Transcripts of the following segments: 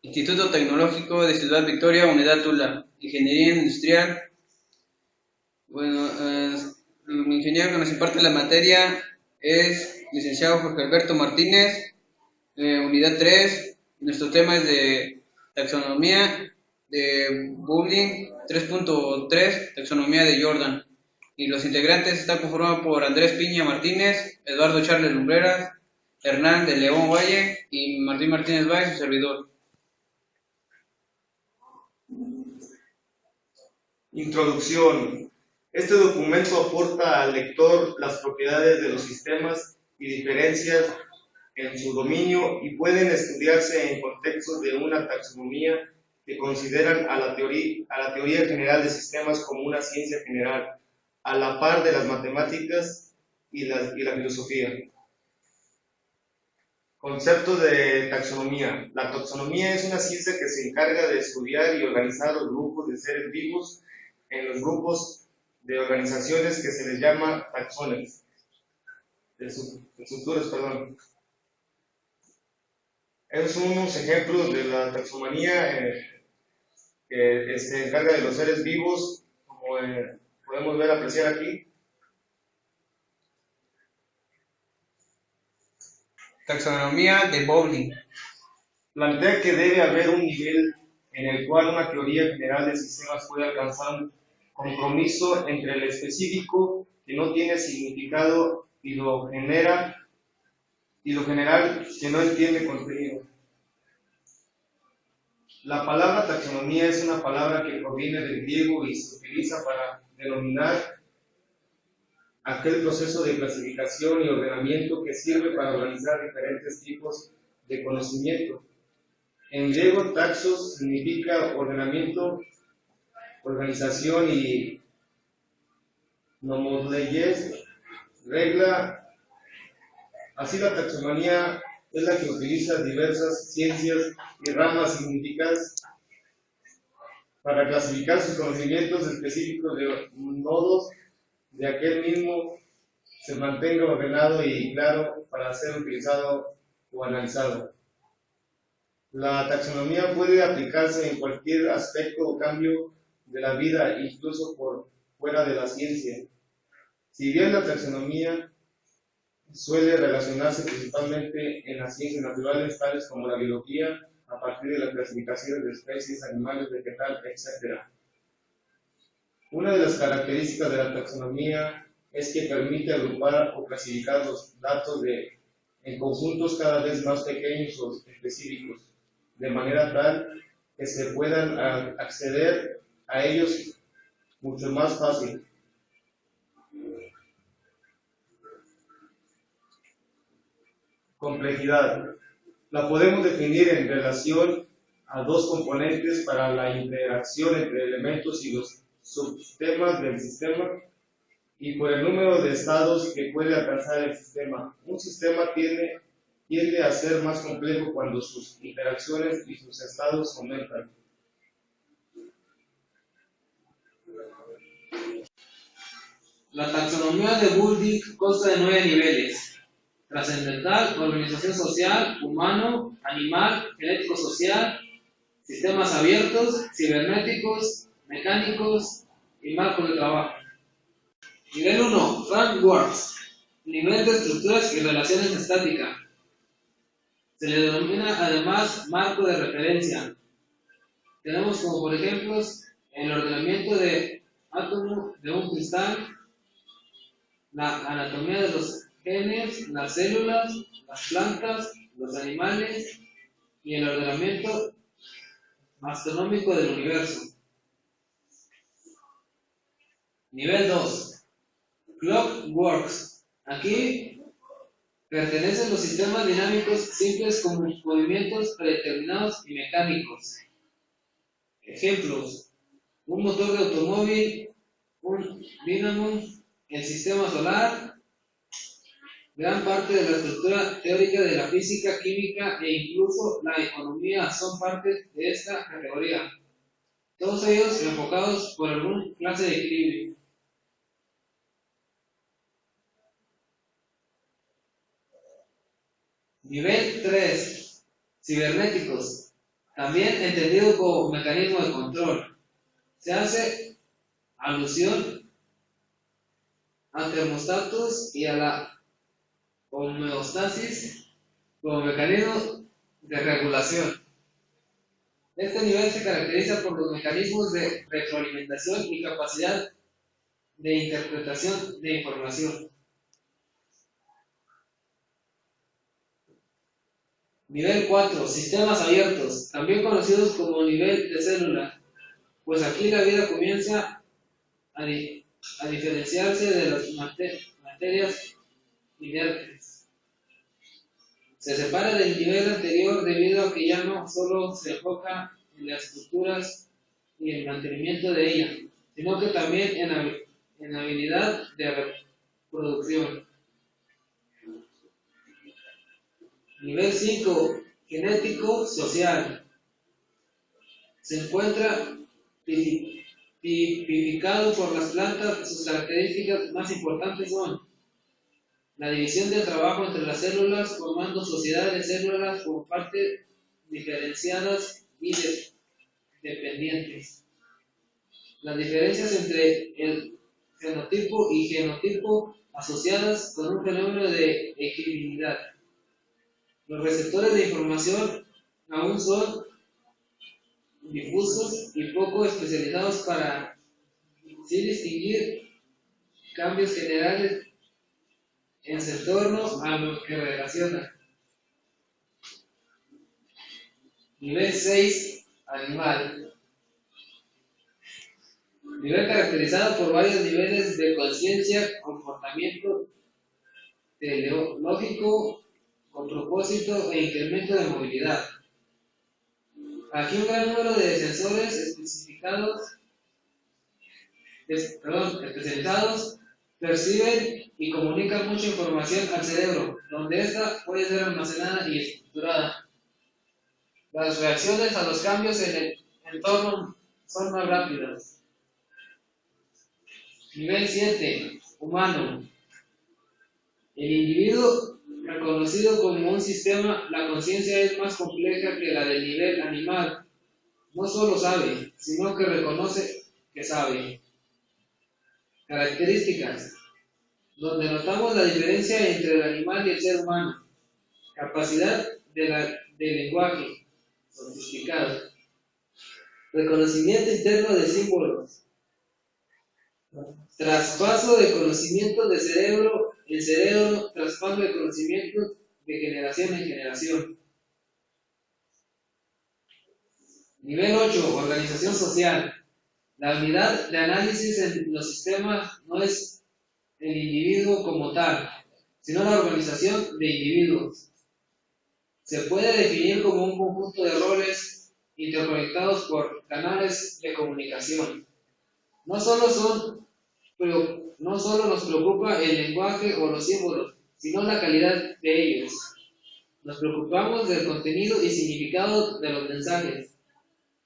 Instituto Tecnológico de Ciudad Victoria, Unidad Tula, Ingeniería Industrial. Bueno, el ingeniero que nos imparte la materia es licenciado Jorge Alberto Martínez, Unidad 3. Nuestro tema es de taxonomía de Bowling 3.3, taxonomía de Jordan. Y los integrantes están conformados por Andrés Piña Martínez, Eduardo Charles Lumbreras, Hernán de León Valle y Martín Martínez Valls, su servidor. Introducción. Este documento aporta al lector las propiedades de los sistemas y diferencias en su dominio y pueden estudiarse en contextos de una taxonomía que consideran a la teoría general de sistemas como una ciencia general, a la par de las matemáticas y la filosofía. Concepto de taxonomía. La taxonomía es una ciencia que se encarga de estudiar y organizar los grupos de seres vivos en los grupos de organizaciones que se les llama taxones, estructuras, perdón. Esos son unos ejemplos de la taxonomía que se encarga de los seres vivos, como podemos ver, apreciar aquí. Taxonomía de Bowling. Plantea que debe haber un nivel en el cual una teoría general de sistemas puede alcanzar un compromiso entre el específico que no tiene significado y lo general que no entiende contenido. La palabra taxonomía es una palabra que proviene del griego y se utiliza para denominar aquel proceso de clasificación y ordenamiento que sirve para organizar diferentes tipos de conocimiento. En griego, taxos significa ordenamiento, organización, y nomos regla. Así, la taxonomía es la que utiliza diversas ciencias y ramas significadas para clasificar sus conocimientos específicos de nodos de aquel mismo se mantenga ordenado y claro para ser utilizado o analizado. La taxonomía puede aplicarse en cualquier aspecto o cambio de la vida, incluso por fuera de la ciencia. Si bien la taxonomía suele relacionarse principalmente en las ciencias naturales, tales como la biología, a partir de las clasificaciones de especies, animales, vegetal, etc. Una de las características de la taxonomía es que permite agrupar o clasificar los datos en conjuntos cada vez más pequeños o específicos, de manera tal que se puedan acceder a ellos mucho más fácil. Complejidad. La podemos definir en relación a dos componentes para la interacción entre elementos y los subsistemas del sistema, y por el número de estados que puede alcanzar el sistema. Un sistema tiende a ser más complejo cuando sus interacciones y sus estados aumentan. La taxonomía de Bowling consta de 9 niveles: trascendental, organización social, humano, animal, genético-social, sistemas abiertos, cibernéticos, mecánicos y marcos de trabajo. Nivel 1, Frameworks, nivel de estructuras y relaciones estáticas. Se le denomina además marco de referencia. Tenemos como por ejemplos el ordenamiento de átomo de un cristal, la anatomía de los genes, las células, las plantas, los animales y el ordenamiento astronómico del universo. Nivel 2, Clockworks. Aquí pertenecen los sistemas dinámicos simples con movimientos predeterminados y mecánicos. Ejemplos: un motor de automóvil, un dínamo, el sistema solar. Gran parte de la estructura teórica de la física, química e incluso la economía son partes de esta categoría, todos ellos enfocados por alguna clase de equilibrio. Nivel 3, cibernéticos. también entendido como mecanismo de control. Se hace alusión a termostatos y a la homeostasis como mecanismo de regulación. Este nivel se caracteriza por los mecanismos de retroalimentación y capacidad de interpretación de información. Nivel 4. Sistemas abiertos, también conocidos como nivel de célula, pues aquí la vida comienza a diferenciarse de las materias inertes. Se separa del nivel anterior debido a que ya no solo se enfoca en las estructuras y el mantenimiento de ellas, sino que también en habilidad de reproducción. Nivel 5. Genético social. Se encuentra tipificado por las plantas. Sus características más importantes son la división del trabajo entre las células, formando sociedades de células por partes diferenciadas y dependientes. Las diferencias entre el fenotipo y genotipo asociadas con un fenómeno de equilibribilidad. Los receptores de información aún son difusos y poco especializados para sí distinguir cambios generales en su entorno a lo que relaciona. Nivel 6. Animal. Nivel caracterizado por varios niveles de conciencia, comportamiento teleológico con propósito e incremento de movilidad. Aquí un gran número de sensores especializados perciben y comunican mucha información al cerebro, donde ésta puede ser almacenada y estructurada. Las reacciones a los cambios en el entorno son más rápidas. Nivel 7. Humano. El individuo reconocido como un sistema, la conciencia es más compleja que la del nivel animal. No solo sabe, sino que reconoce que sabe. Características. Donde notamos la diferencia entre el animal y el ser humano. Capacidad de lenguaje sofisticado. Reconocimiento interno de símbolos. Traspaso de conocimiento de cerebro en cerebro, traspaso de conocimiento de generación en generación. Nivel 8. Organización social. La unidad de análisis en los sistemas no es el individuo como tal, sino la organización de individuos. Se puede definir como un conjunto de roles interconectados por canales de comunicación. No solo nos preocupa el lenguaje o los símbolos, sino la calidad de ellos. Nos preocupamos del contenido y significado de los mensajes,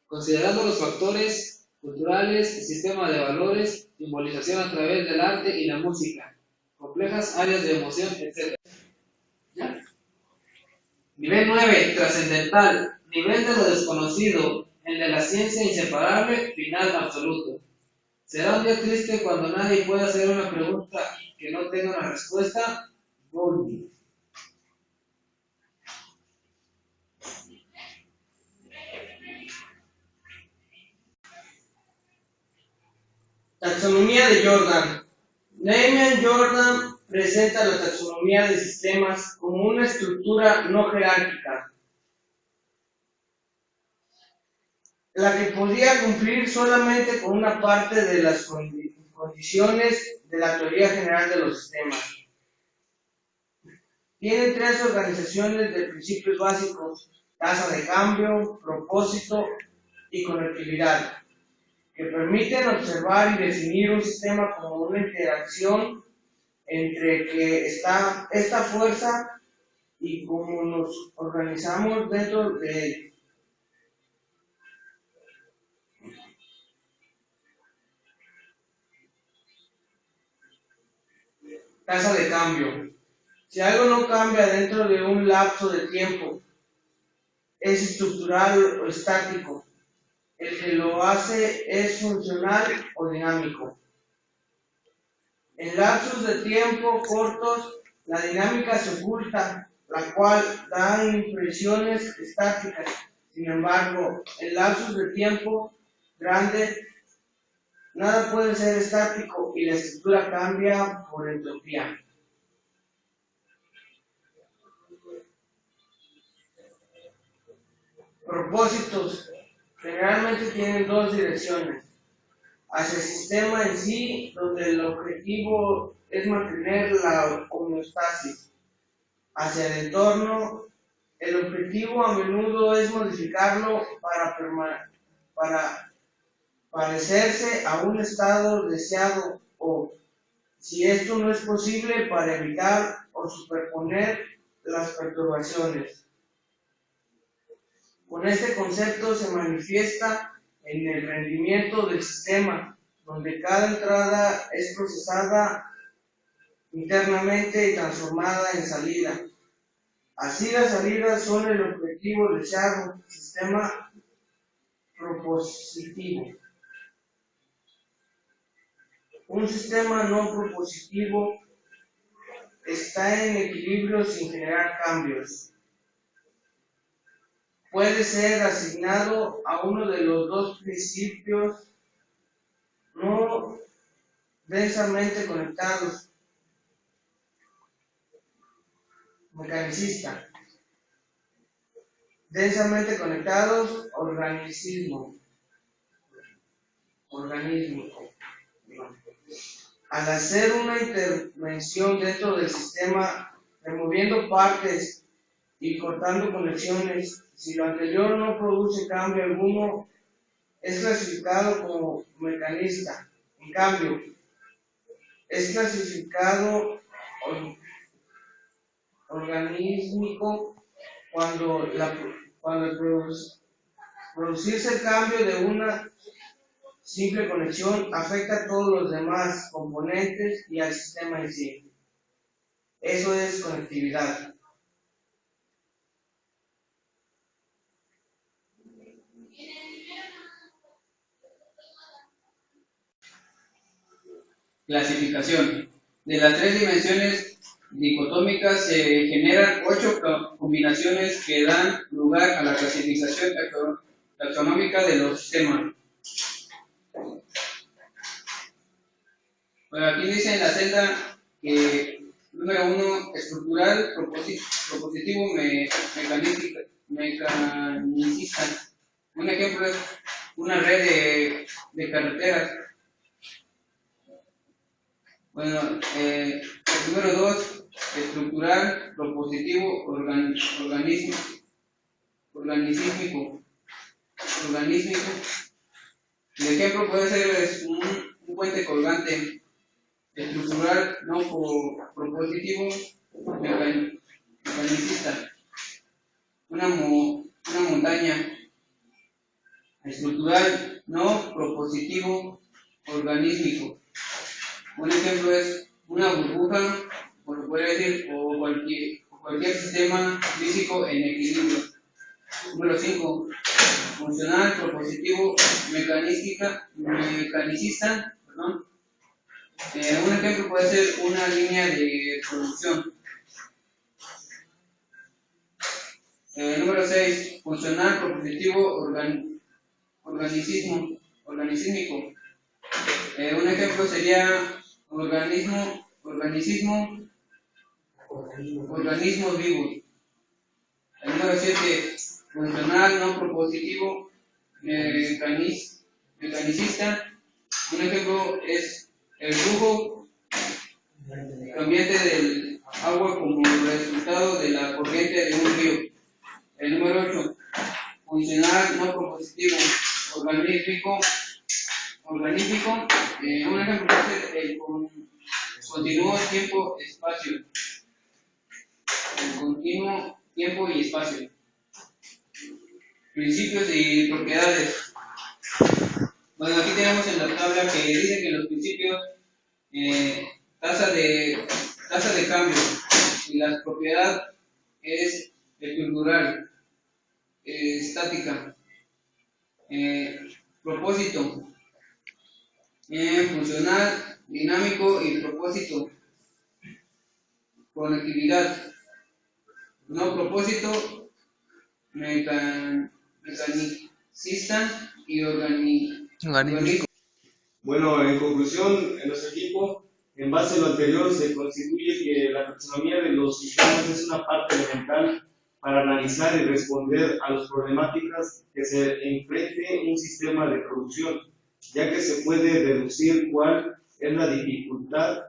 considerando los factores culturales, sistema de valores, simbolización a través del arte y la música, complejas áreas de emoción, etc. Nivel 9. Trascendental. Nivel de lo desconocido, el de la ciencia inseparable, final absoluto. ¿Será un día triste cuando nadie pueda hacer una pregunta que no tenga una respuesta? Bowlby. Taxonomía de Jordan. Damian Jordan presenta la taxonomía de sistemas como una estructura no jerárquica, la que podía cumplir solamente con una parte de las condiciones de la teoría general de los sistemas. Tiene tres organizaciones de principios básicos: tasa de cambio, propósito y conectividad, que permiten observar y definir un sistema como una interacción entre que está esta fuerza y cómo nos organizamos dentro de él. Tasa de cambio. Si algo no cambia dentro de un lapso de tiempo, es estructural o estático. El que lo hace es funcional o dinámico. En lapsos de tiempo cortos, la dinámica se oculta, la cual da impresiones estáticas. Sin embargo, en lapsos de tiempo grande, nada puede ser estático y la estructura cambia por entropía. Propósitos generalmente tienen dos direcciones: hacia el sistema en sí, donde el objetivo es mantener la homeostasis; hacia el entorno, el objetivo a menudo es modificarlo para parecerse a un estado deseado, o, si esto no es posible, para evitar o superponer las perturbaciones. Con este concepto se manifiesta en el rendimiento del sistema, donde cada entrada es procesada internamente y transformada en salida. Así, las salidas son el objetivo deseado, sistema propositivo. Un sistema no propositivo está en equilibrio sin generar cambios. Puede ser asignado a uno de los dos principios no densamente conectados: mecanicista; densamente conectados, organismo. Al hacer una intervención dentro del sistema, removiendo partes y cortando conexiones, si lo anterior no produce cambio alguno, es clasificado como mecanista. En cambio, es clasificado organísmico cuando al producirse el cambio de una simple conexión afecta a todos los demás componentes y al sistema en sí. Eso es conectividad. Clasificación. De las tres dimensiones dicotómicas se generan 8 combinaciones que dan lugar a la clasificación taxonómica de los sistemas. Bueno, aquí dice en la celda que número 1, estructural, propositivo, mecanicista. Un ejemplo es una red de carreteras. Bueno, el número 2, estructural, propositivo, organísmico. El ejemplo puede ser un puente colgante. Estructural, no propositivo, mecanicista. Una montaña. Estructural, no propositivo, organísmico. Un ejemplo es una burbuja, o lo puede decir, o cualquier sistema físico en equilibrio. Número 5, funcional, propositivo, mecanicista. Un ejemplo puede ser una línea de producción. Número 6, funcional, propositivo, organísmico. Un ejemplo sería organismos vivos. El número 7, funcional, no propositivo, mecanicista. Un ejemplo es el flujo cambiante del agua como resultado de la corriente de un río. El número 8, funcional, no propositivo, organístico. Un ejemplo puede ser el continuo tiempo-espacio. El continuo tiempo y espacio. Principios y propiedades. Bueno, aquí tenemos en la tabla que dice que los principios, tasa de cambio, y la propiedad es estructural. estática. Propósito, funcional, dinámico y propósito. Conectividad, no propósito, mecanicista y orgánico. Bueno, en conclusión, en nuestro equipo, en base a lo anterior, se constituye que la taxonomía de los sistemas es una parte elemental para analizar y responder a las problemáticas que se enfrente un sistema de producción, ya que se puede deducir cuál es la dificultad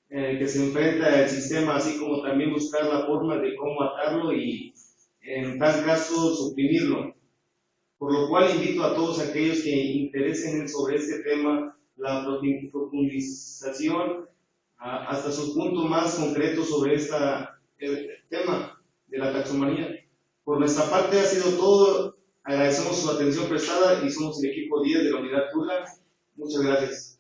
que se enfrenta el sistema, así como también buscar la forma de cómo atarlo y, en tal caso, suprimirlo. Por lo cual invito a todos aquellos que interesen sobre este tema, la profundización hasta sus puntos más concretos sobre el tema de la taxonomía. Por nuestra parte ha sido todo. Agradecemos su atención prestada y somos el equipo 10 de la unidad Tula. Muchas gracias.